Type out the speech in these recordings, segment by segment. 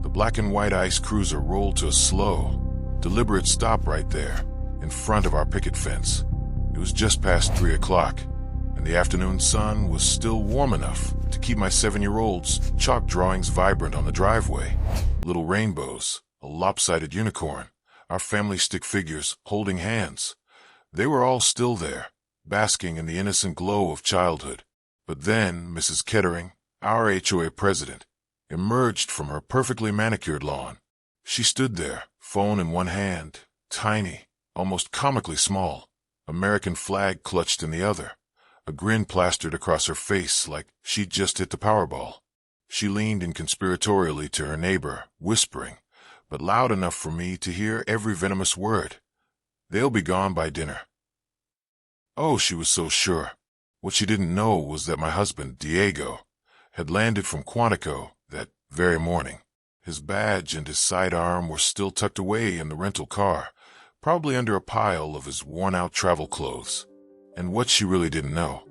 The black and white ICE cruiser rolled to a slow, deliberate stop right there, in front of our picket fence. It was just past 3 o'clock, and the afternoon sun was still warm enough to keep my 7-year-old's chalk drawings vibrant on the driveway. Little rainbows, a lopsided unicorn, our family stick figures holding hands. They were all still there, basking in the innocent glow of childhood. But then Mrs. Kettering, our HOA president, emerged from her perfectly manicured lawn. She stood there, phone in one hand, tiny, almost comically small, American flag clutched in the other, a grin plastered across her face like she'd just hit the Powerball. She leaned inconspiratorially to her neighbor, whispering, but loud enough for me to hear every venomous word. "They'll be gone by dinner." Oh, she was so sure. What she didn't know was that my husband, Diego, had landed from Quantico that very morning. His badge and his sidearm were still tucked away in the rental car, probably under a pile of his worn-out travel clothes. And what she really didn't know,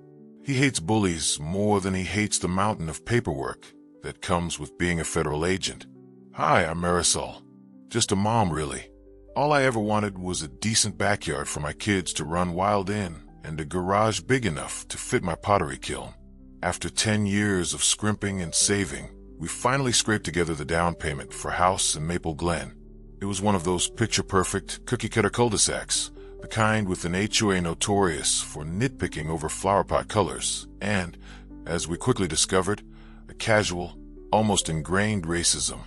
he hates bullies more than he hates the mountain of paperwork that comes with being a federal agent. "Hi, I'm Marisol. Just a mom, really. All I ever wanted was a decent backyard for my kids to run wild in and a garage big enough to fit my pottery kiln." After 10 years of scrimping and saving, we finally scraped together the down payment for a house in Maple Glen. It was one of those picture-perfect, cookie-cutter cul-de-sacs, the kind with an HOA notorious for nitpicking over flowerpot colors, and, as we quickly discovered, a casual, almost ingrained racism.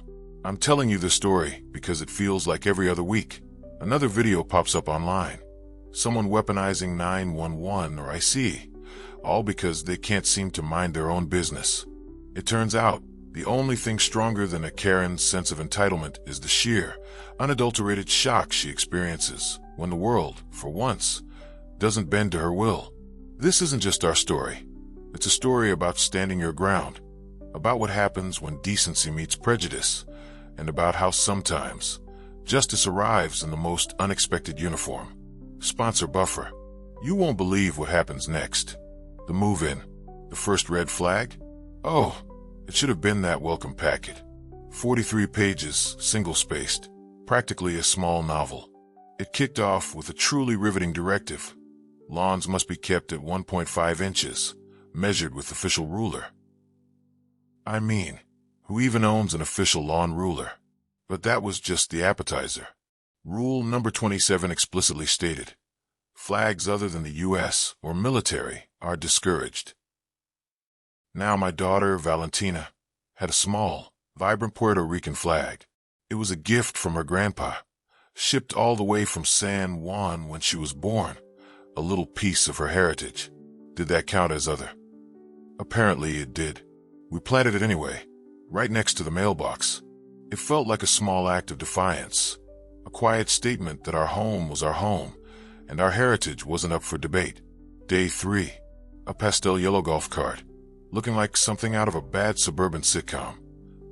I'm telling you this story because it feels like every other week, another video pops up online. Someone weaponizing 911 or IC, all because they can't seem to mind their own business. It turns out, the only thing stronger than a Karen's sense of entitlement is the sheer, unadulterated shock she experiences when the world, for once, doesn't bend to her will. This isn't just our story. It's a story about standing your ground, about what happens when decency meets prejudice, and about how sometimes justice arrives in the most unexpected uniform. Sponsor buffer. You won't believe what happens next. The move-in. The first red flag? Oh, it should have been that welcome packet. 43 pages, single-spaced, practically a small novel. It kicked off with a truly riveting directive. Lawns must be kept at 1.5 inches, measured with official ruler. I mean, who even owns an official lawn ruler? But that was just the appetizer. Rule number 27 explicitly stated, flags other than the U.S. or military are discouraged. Now my daughter, Valentina, had a small, vibrant Puerto Rican flag. It was a gift from her grandpa, shipped all the way from San Juan when she was born, a little piece of her heritage. Did that count as other? Apparently it did. We planted it anyway, right next to the mailbox. It felt like a small act of defiance, a quiet statement that our home was our home, and our heritage wasn't up for debate. Day 3, a pastel yellow golf cart, looking like something out of a bad suburban sitcom,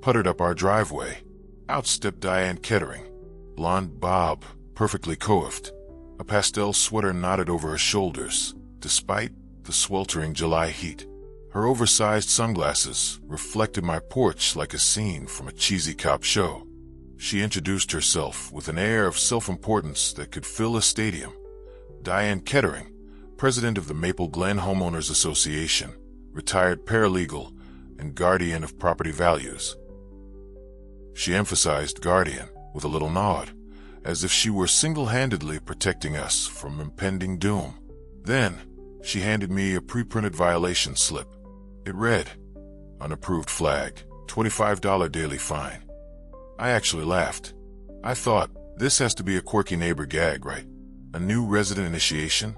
puttered up our driveway. Out stepped Diane Kettering, blonde bob, perfectly coiffed, a pastel sweater knotted over her shoulders, despite the sweltering July heat. Her oversized sunglasses reflected my porch like a scene from a cheesy cop show. She introduced herself with an air of self-importance that could fill a stadium. Diane Kettering, president of the Maple Glen Homeowners Association, retired paralegal, and guardian of property values. She emphasized guardian with a little nod, as if she were single-handedly protecting us from impending doom. Then, she handed me a pre-printed violation slip. It read, unapproved flag, $25 daily fine. I actually laughed. I thought, this has to be a quirky neighbor gag, right? A new resident initiation?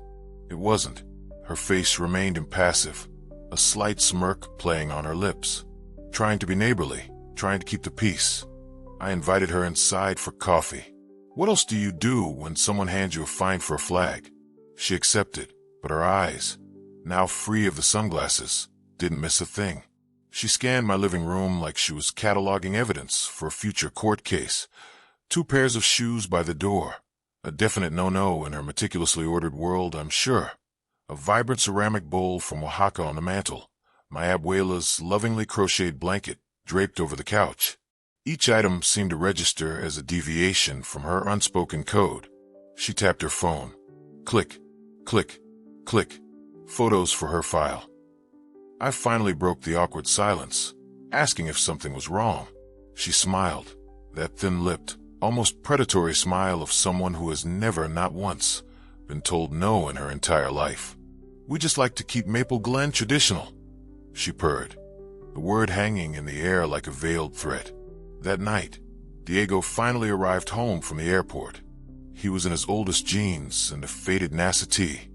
It wasn't. Her face remained impassive, a slight smirk playing on her lips. Trying to be neighborly, trying to keep the peace. I invited her inside for coffee. What else do you do when someone hands you a fine for a flag? She accepted, but her eyes, now free of the sunglasses, didn't miss a thing. She scanned my living room like she was cataloging evidence for a future court case. 2 pairs of shoes by the door. A definite no-no in her meticulously ordered world, I'm sure. A vibrant ceramic bowl from Oaxaca on the mantel. My abuela's lovingly crocheted blanket draped over the couch. Each item seemed to register as a deviation from her unspoken code. She tapped her phone. Click, click, click. Photos for her file. I finally broke the awkward silence, asking if something was wrong. She smiled, that thin-lipped, almost predatory smile of someone who has never, not once, been told no in her entire life. "We just like to keep Maple Glen traditional," she purred, the word hanging in the air like a veiled threat. That night, Diego finally arrived home from the airport. He was in his oldest jeans and a faded NASA tee,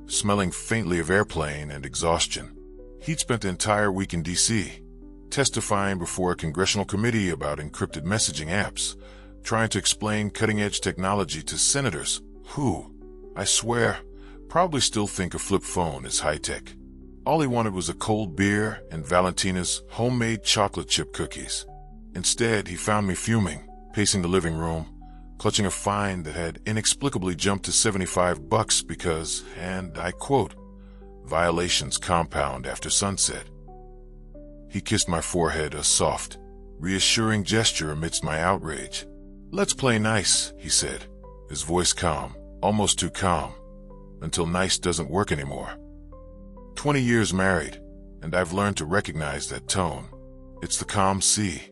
smelling faintly of airplane and exhaustion. He'd spent the entire week in D.C., testifying before a congressional committee about encrypted messaging apps, trying to explain cutting-edge technology to senators who, I swear, probably still think a flip phone is high-tech. All he wanted was a cold beer and Valentina's homemade chocolate chip cookies. Instead, he found me fuming, pacing the living room, clutching a fine that had inexplicably jumped to $75 because, and I quote, "violations compound after sunset." He kissed my forehead, a soft, reassuring gesture amidst my outrage. "Let's play nice," he said, his voice calm, almost too calm, until nice doesn't work anymore. 20 years married, and I've learned to recognize that tone. It's the calm sea,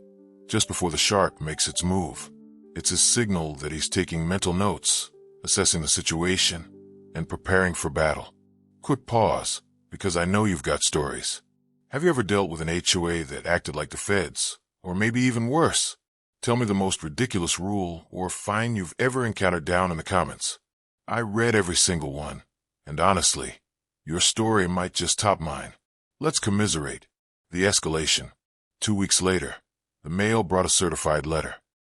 just before the shark makes its move. It's a signal that he's taking mental notes, assessing the situation, and preparing for battle. Quick pause, because I know you've got stories. Have you ever dealt with an HOA that acted like the feds, or maybe even worse? Tell me the most ridiculous rule or fine you've ever encountered down in the comments. I read every single one, and honestly, your story might just top mine. Let's commiserate. The escalation. 2 weeks later, the mail brought a certified letter.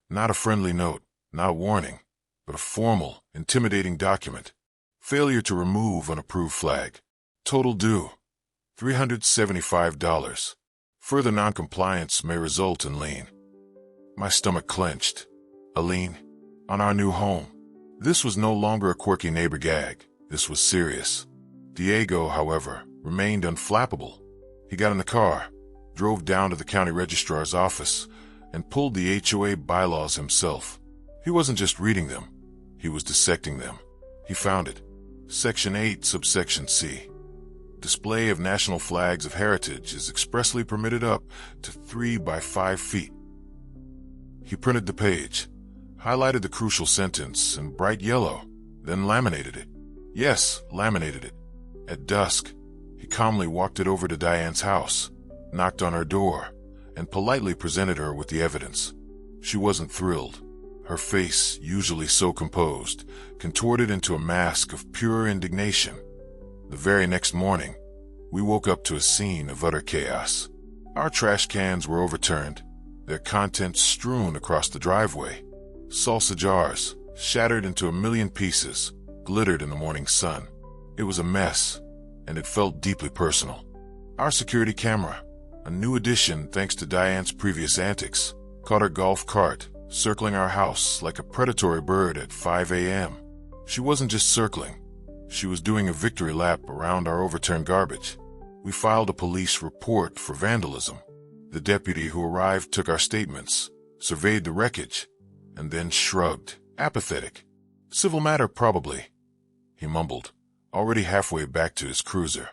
Not a friendly note, not a warning, but a formal, intimidating document. Failure to remove unapproved flag. Total due, $375. Further noncompliance may result in lien. My stomach clenched. A lien? On our new home? This was no longer a quirky neighbor gag. This was serious. Diego, however, remained unflappable. He got in the car, drove down to the county registrar's office, and pulled the HOA bylaws himself. He wasn't just reading them, he was dissecting them. He found it. Section 8, subsection C. Display of national flags of heritage is expressly permitted up to 3 by 5 feet. He printed the page, highlighted the crucial sentence in bright yellow, then laminated it. Yes, laminated it. At dusk, he calmly walked it over to Diane's house, knocked on her door, and politely presented her with the evidence. She wasn't thrilled. Her face, usually so composed, contorted into a mask of pure indignation. The very next morning, we woke up to a scene of utter chaos. Our trash cans were overturned, their contents strewn across the driveway. Salsa jars, shattered into a million pieces, glittered in the morning sun. It was a mess, and it felt deeply personal. Our security camera, a new addition thanks to Diane's previous antics, caught her golf cart circling our house like a predatory bird at 5 a.m. She wasn't just circling. She was doing a victory lap around our overturned garbage. We filed a police report for vandalism. The deputy who arrived took our statements, surveyed the wreckage, and then shrugged, apathetic. "Civil matter, probably," he mumbled, already halfway back to his cruiser.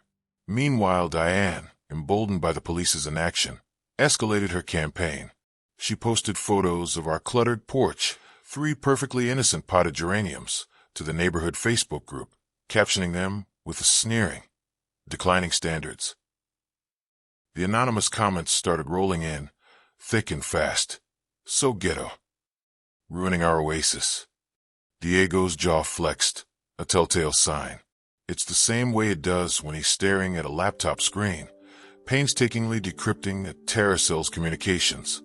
Meanwhile, Diane, emboldened by the police's inaction, escalated her campaign. She posted photos of our cluttered porch, 3 perfectly innocent potted geraniums, to the neighborhood Facebook group, captioning them with a sneering, "Declining standards." The anonymous comments started rolling in, thick and fast. "So ghetto. Ruining our oasis." Diego's jaw flexed, a telltale sign. It's the same way it does when he's staring at a laptop screen, painstakingly decrypting a terror cell's communications.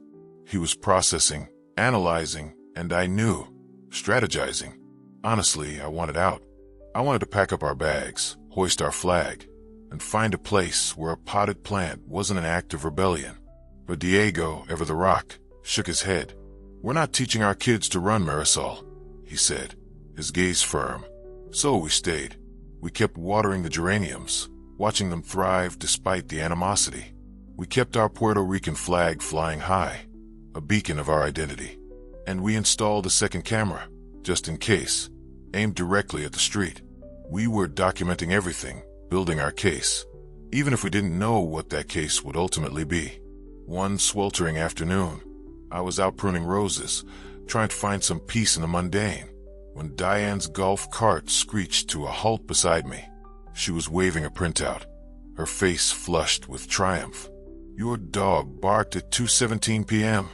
He was processing, analyzing, and I knew, strategizing. Honestly, I wanted out. I wanted to pack up our bags, hoist our flag, and find a place where a potted plant wasn't an act of rebellion. But Diego, ever the rock, shook his head. "We're not teaching our kids to run, Marisol," he said, his gaze firm. So we stayed. We kept watering the geraniums, watching them thrive despite the animosity. We kept our Puerto Rican flag flying high, a beacon of our identity. And we installed a second camera, just in case, aimed directly at the street. We were documenting everything, building our case, even if we didn't know what that case would ultimately be. One sweltering afternoon, I was out pruning roses, trying to find some peace in the mundane, when Diane's golf cart screeched to a halt beside me. She was waving a printout, her face flushed with triumph. "Your dog barked at 2:17 p.m.,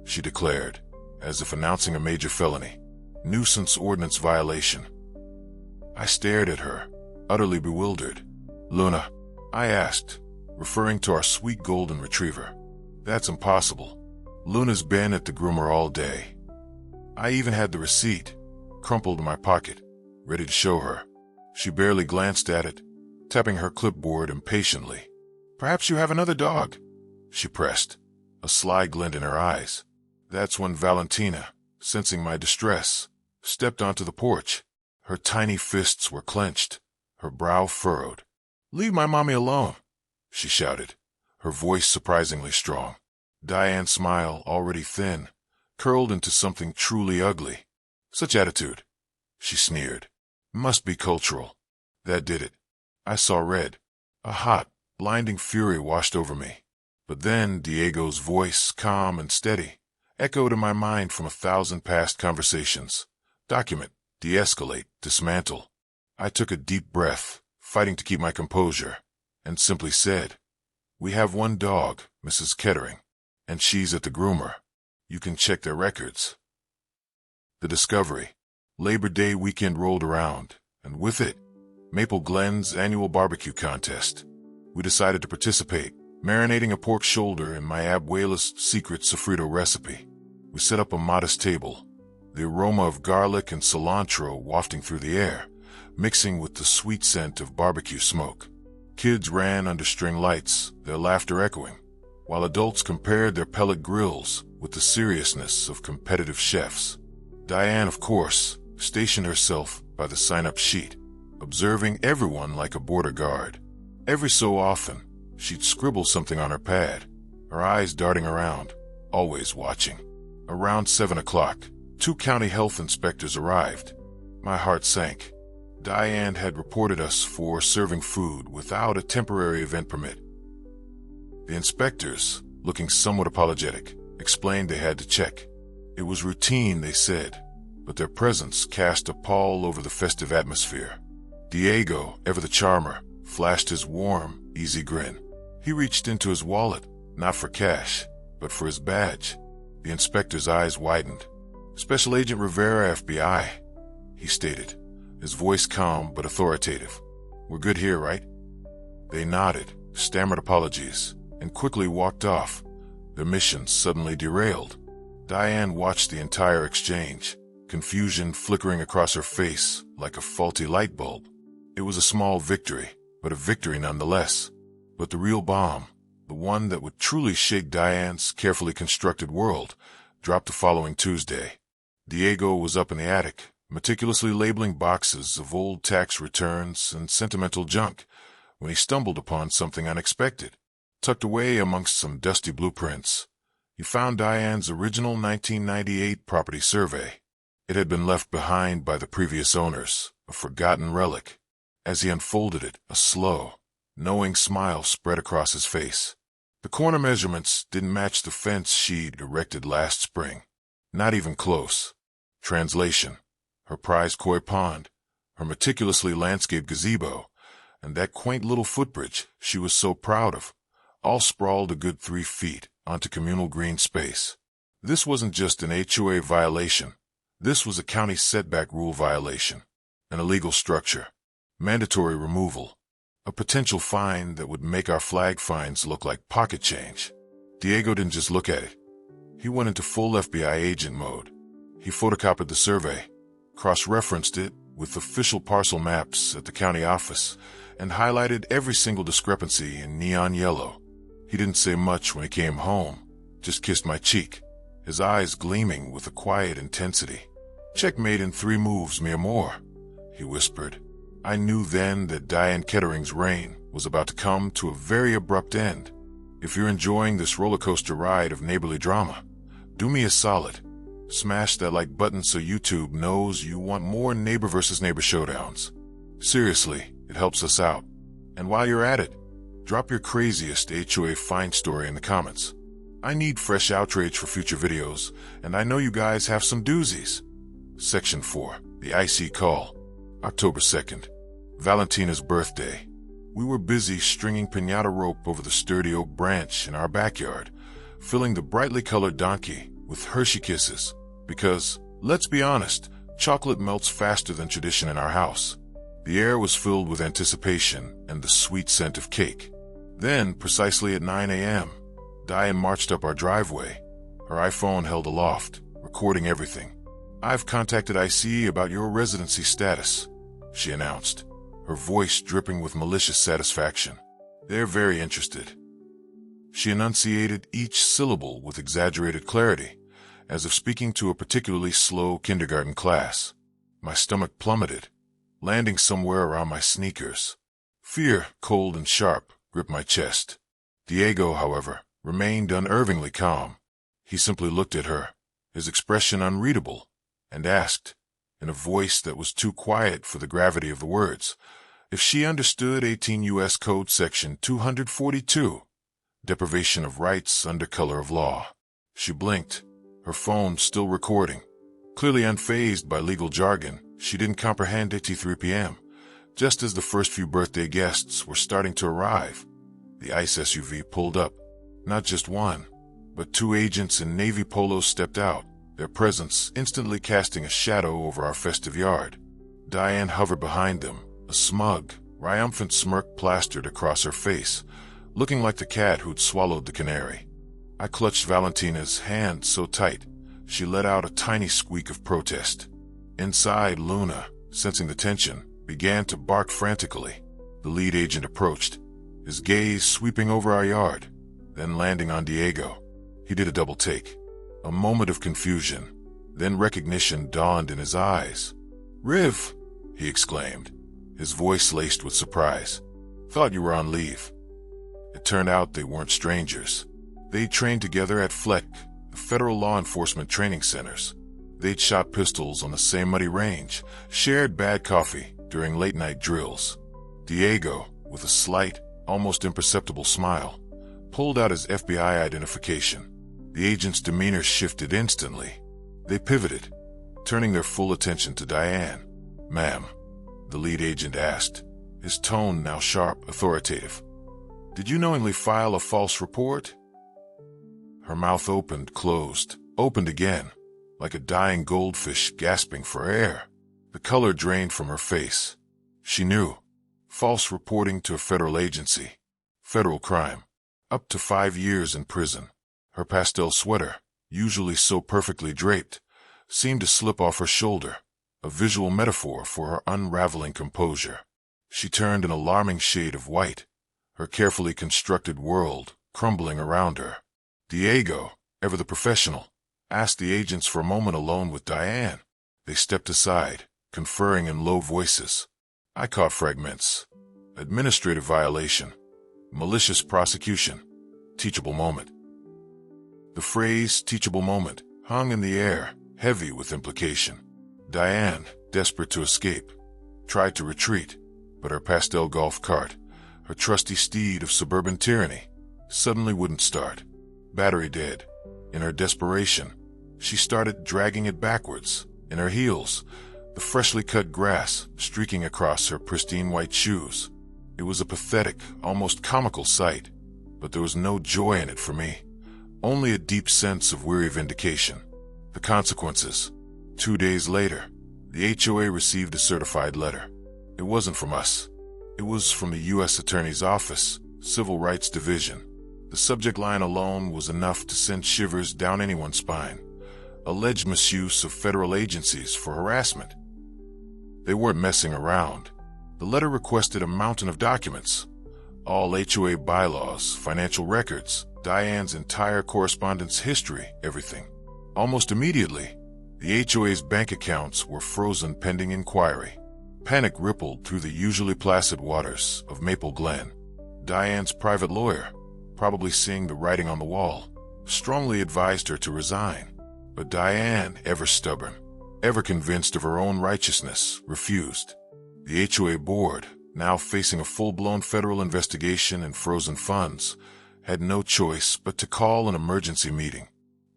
she declared, as if announcing a major felony. Nuisance ordinance violation. I stared at her, utterly bewildered. "Luna?" I asked, referring to our sweet golden retriever. "That's impossible. Luna's been at the groomer all day." I even had the receipt, crumpled in my pocket, ready to show her. She barely glanced at it, tapping her clipboard impatiently. "Perhaps you have another dog," she pressed, a sly glint in her eyes. That's when Valentina, sensing my distress, stepped onto the porch. Her tiny fists were clenched, her brow furrowed. "Leave my mommy alone," she shouted, her voice surprisingly strong. Diane's smile, already thin, curled into something truly ugly. "Such attitude," she sneered. "Must be cultural." That did it. I saw red. A hot, blinding fury washed over me. But then Diego's voice, calm and steady, echoed in my mind from 1,000 past conversations. Document, de-escalate, dismantle. I took a deep breath, fighting to keep my composure, and simply said, "We have one dog, Mrs. Kettering, and she's at the groomer. You can check their records." The discovery. Labor Day weekend rolled around, and with it, Maple Glen's annual barbecue contest. We decided to participate, marinating a pork shoulder in my abuela's secret sofrito recipe. We set up a modest table, the aroma of garlic and cilantro wafting through the air, mixing with the sweet scent of barbecue smoke. Kids ran under string lights, their laughter echoing, while adults compared their pellet grills with the seriousness of competitive chefs. Diane, of course, stationed herself by the sign-up sheet, observing everyone like a border guard. Every so often, she'd scribble something on her pad, her eyes darting around, always watching. Around 7 o'clock, 2 county health inspectors arrived. My heart sank. Diane had reported us for serving food without a temporary event permit. The inspectors, looking somewhat apologetic, explained they had to check. It was routine, they said, but their presence cast a pall over the festive atmosphere. Diego, ever the charmer, flashed his warm, easy grin. He reached into his wallet, not for cash, but for his badge. The inspector's eyes widened. "Special Agent Rivera, FBI," he stated, his voice calm but authoritative. "We're good here, right?" They nodded, stammered apologies, and quickly walked off, their mission suddenly derailed. Diane watched the entire exchange, confusion flickering across her face like a faulty light bulb. It was a small victory, but a victory nonetheless. But the real bomb, the one that would truly shake Diane's carefully constructed world, dropped the following Tuesday. Diego was up in the attic, meticulously labeling boxes of old tax returns and sentimental junk, when he stumbled upon something unexpected. Tucked away amongst some dusty blueprints, he found Diane's original 1998 property survey. It had been left behind by the previous owners, a forgotten relic. As he unfolded it, a slow, knowing smile spread across his face. The corner measurements didn't match the fence she'd erected last spring. Not even close. Translation: her prized koi pond, her meticulously landscaped gazebo, and that quaint little footbridge she was so proud of, all sprawled a good 3 feet onto communal green space. This wasn't just an HOA violation. This was a county setback rule violation, an illegal structure, mandatory removal, a potential fine that would make our flag fines look like pocket change. Diego didn't just look at it. He went into full FBI agent mode. He photocopied the survey, cross-referenced it with official parcel maps at the county office, and highlighted every single discrepancy in neon yellow. He didn't say much when he came home, just kissed my cheek, his eyes gleaming with a quiet intensity. "Checkmate in 3 moves, mi amor," he whispered. I knew then that Diane Kettering's reign was about to come to a very abrupt end. If you're enjoying this roller coaster ride of neighborly drama, Do me a solid. Smash that like button so YouTube knows you want more neighbor versus neighbor showdowns. Seriously, it helps us out. And while you're at it, drop your craziest HOA find story in the comments. I need fresh outrage for future videos, and I know you guys have some doozies. Section 4. The ICE Call. October 2nd. Valentina's birthday. We were busy stringing piñata rope over the sturdy oak branch in our backyard, filling the brightly colored donkey with Hershey Kisses, because, let's be honest, chocolate melts faster than tradition in our house. The air was filled with anticipation and the sweet scent of cake. Then, precisely at 9 a.m., Diane marched up our driveway, her iPhone held aloft, recording everything. "I've contacted ICE about your residency status," she announced, her voice dripping with malicious satisfaction. "They're very interested." She enunciated each syllable with exaggerated clarity, as if speaking to a particularly slow kindergarten class. My stomach plummeted, landing somewhere around my sneakers. Fear, cold and sharp, gripped my chest. Diego, however, remained unervingly calm. He simply looked at her, his expression unreadable, and asked, in a voice that was too quiet for the gravity of the words, if she understood 18 U.S. Code Section 242, deprivation of rights under color of law. She blinked, her phone still recording. Clearly unfazed by legal jargon, she didn't comprehend at 3 p.m., just as the first few birthday guests were starting to arrive. The ICE SUV pulled up. Not just one, but 2 agents in navy polos stepped out, their presence instantly casting a shadow over our festive yard. Diane hovered behind them, a smug, triumphant smirk plastered across her face, looking like the cat who'd swallowed the canary. I clutched Valentina's hand so tight, she let out a tiny squeak of protest. Inside, Luna, sensing the tension, began to bark frantically. The lead agent approached, his gaze sweeping over our yard, then landing on Diego. He did a double take. A moment of confusion, then recognition dawned in his eyes. "Riv," he exclaimed, his voice laced with surprise. "Thought you were on leave." It turned out they weren't strangers. They'd trained together at FLEC, the Federal Law Enforcement Training Centers. They'd shot pistols on the same muddy range, shared bad coffee during late-night drills. Diego, with a slight, almost imperceptible smile, pulled out his FBI identification. The agent's demeanor shifted instantly. They pivoted, turning their full attention to Diane. "Ma'am," the lead agent asked, his tone now sharp, authoritative. "Did you knowingly file a false report?" Her mouth opened, closed, opened again, like a dying goldfish gasping for air. The color drained from her face. She knew. False reporting to a federal agency. Federal crime. Up to 5 years in prison. Her pastel sweater, usually so perfectly draped, seemed to slip off her shoulder, a visual metaphor for her unraveling composure. She turned an alarming shade of white, her carefully constructed world crumbling around her. Diego, ever the professional, asked the agents for a moment alone with Diane. They stepped aside, conferring in low voices. I caught fragments. Administrative violation. Malicious prosecution. Teachable moment. The phrase teachable moment hung in the air, heavy with implication. Diane, desperate to escape, tried to retreat, but her pastel golf cart, her trusty steed of suburban tyranny, suddenly wouldn't start. Battery dead. In her desperation, she started dragging it backwards, in her heels, the freshly cut grass streaking across her pristine white shoes. It was a pathetic, almost comical sight, but there was no joy in it for me. Only a deep sense of weary vindication. The consequences. 2 days later, the HOA received a certified letter. It wasn't from us. It was from the U.S. Attorney's Office, Civil Rights Division. The subject line alone was enough to send shivers down anyone's spine. Alleged misuse of federal agencies for harassment. They weren't messing around. The letter requested a mountain of documents. All HOA bylaws, financial records, Diane's entire correspondence history, everything. Almost immediately, the HOA's bank accounts were frozen pending inquiry. Panic rippled through the usually placid waters of Maple Glen. Diane's private lawyer, probably seeing the writing on the wall, strongly advised her to resign. But Diane, ever stubborn, ever convinced of her own righteousness, refused. The HOA board, now facing a full-blown federal investigation and frozen funds, had no choice but to call an emergency meeting.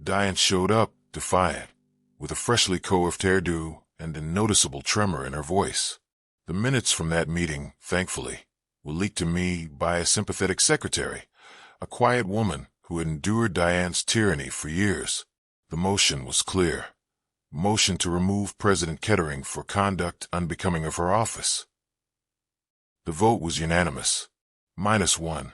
Diane showed up, defiant, with a freshly coiffed hairdo and a noticeable tremor in her voice. The minutes from that meeting, thankfully, were leaked to me by a sympathetic secretary, a quiet woman who had endured Diane's tyranny for years. The motion was clear. Motion to remove President Kettering for conduct unbecoming of her office. The vote was unanimous. -1.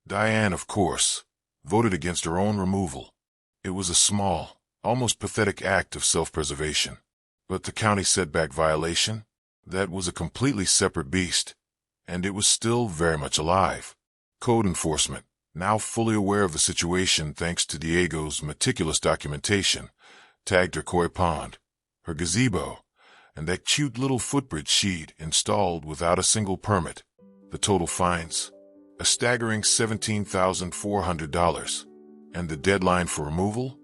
Diane, of course, voted against her own removal. It was a small, almost pathetic act of self-preservation. But the county setback violation? That was a completely separate beast, and it was still very much alive. Code enforcement, now fully aware of the situation thanks to Diego's meticulous documentation, tagged her koi pond, her gazebo, and that cute little footbridge she'd installed without a single permit. The total fines, a staggering $17,400. And the deadline for removal?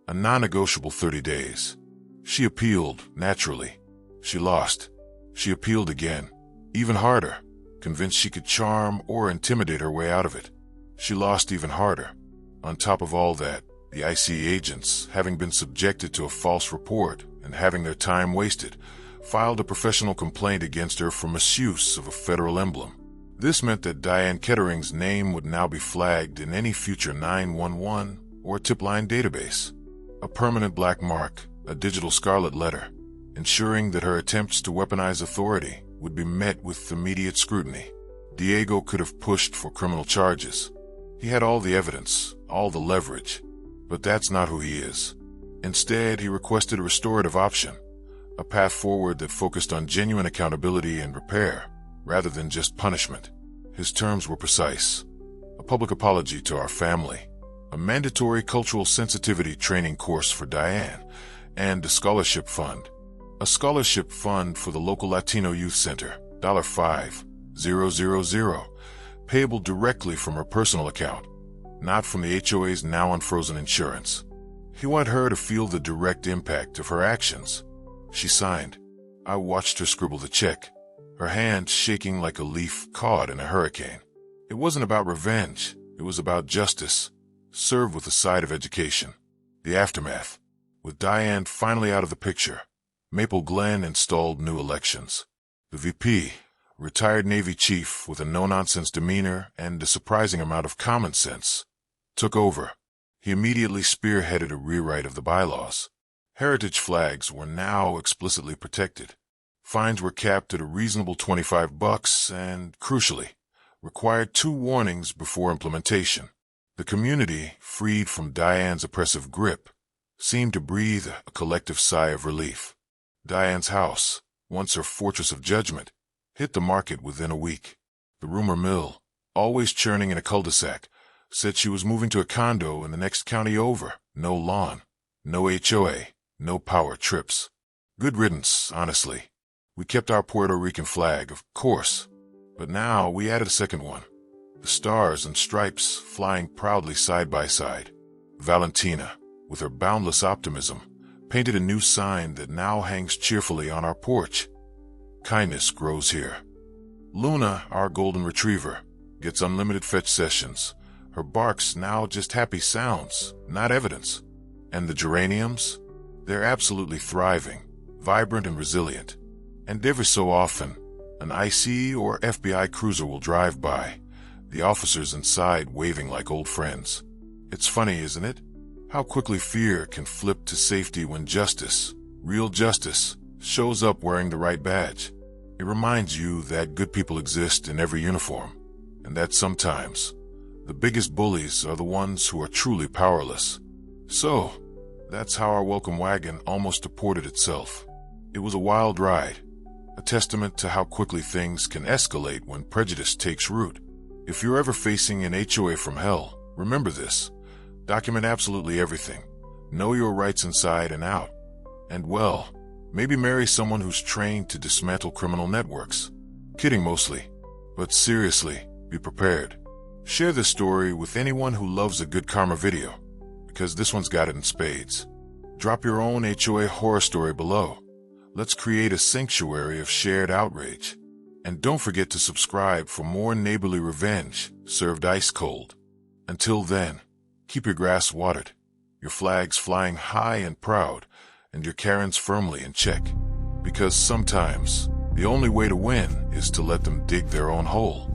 A non-negotiable 30 days. She appealed, naturally. She lost. She appealed again, even harder, convinced she could charm or intimidate her way out of it. She lost even harder. On top of all that, the ICE agents, having been subjected to a false report and having their time wasted, filed a professional complaint against her for misuse of a federal emblem. This meant that Diane Kettering's name would now be flagged in any future 911 or tip line database. A permanent black mark, a digital scarlet letter, ensuring that her attempts to weaponize authority would be met with immediate scrutiny. Diego could have pushed for criminal charges. He had all the evidence, all the leverage, but that's not who he is. Instead, he requested a restorative option, a path forward that focused on genuine accountability and repair, rather than just punishment. His terms were precise: a public apology to our family, a mandatory cultural sensitivity training course for Diane, and a scholarship fund. A scholarship fund for the local Latino Youth Center, $5,000, payable directly from her personal account, not from the HOA's now unfrozen insurance. He wanted her to feel the direct impact of her actions. She signed. I watched her scribble the check, her hand shaking like a leaf caught in a hurricane. It wasn't about revenge. It was about justice, served with a side of education. The aftermath. With Diane finally out of the picture, Maple Glen installed new elections. The VP, retired Navy chief with a no-nonsense demeanor and a surprising amount of common sense, took over. He immediately spearheaded a rewrite of the bylaws. Heritage flags were now explicitly protected. Fines were capped at a reasonable $25 and, crucially, required 2 warnings before implementation. The community, freed from Diane's oppressive grip, seemed to breathe a collective sigh of relief. Diane's house, once her fortress of judgment, hit the market within a week. The rumor mill, always churning in a cul-de-sac, said she was moving to a condo in the next county over. No lawn, no HOA, no power trips. Good riddance, honestly. We kept our Puerto Rican flag, of course, but now we added a second one. The stars and stripes flying proudly side by side. Valentina, with her boundless optimism, painted a new sign that now hangs cheerfully on our porch. Kindness grows here. Luna, our golden retriever, gets unlimited fetch sessions. Her barks now just happy sounds, not evidence. And the geraniums? They're absolutely thriving, vibrant and resilient. And every so often, an IC or FBI cruiser will drive by, the officers inside waving like old friends. It's funny, isn't it? How quickly fear can flip to safety when justice, real justice, shows up wearing the right badge. It reminds you that good people exist in every uniform, and that sometimes the biggest bullies are the ones who are truly powerless. So, that's how our welcome wagon almost deported itself. It was a wild ride, a testament to how quickly things can escalate when prejudice takes root. If you're ever facing an HOA from hell, remember this. Document absolutely everything. Know your rights inside and out. And well, maybe marry someone who's trained to dismantle criminal networks. Kidding mostly. But seriously, be prepared. Share this story with anyone who loves a good karma video, because this one's got it in spades. Drop your own HOA horror story below. Let's create a sanctuary of shared outrage. And don't forget to subscribe for more neighborly revenge served ice cold. Until then, keep your grass watered, your flags flying high and proud, and your Karens firmly in check. Because sometimes, the only way to win is to let them dig their own hole.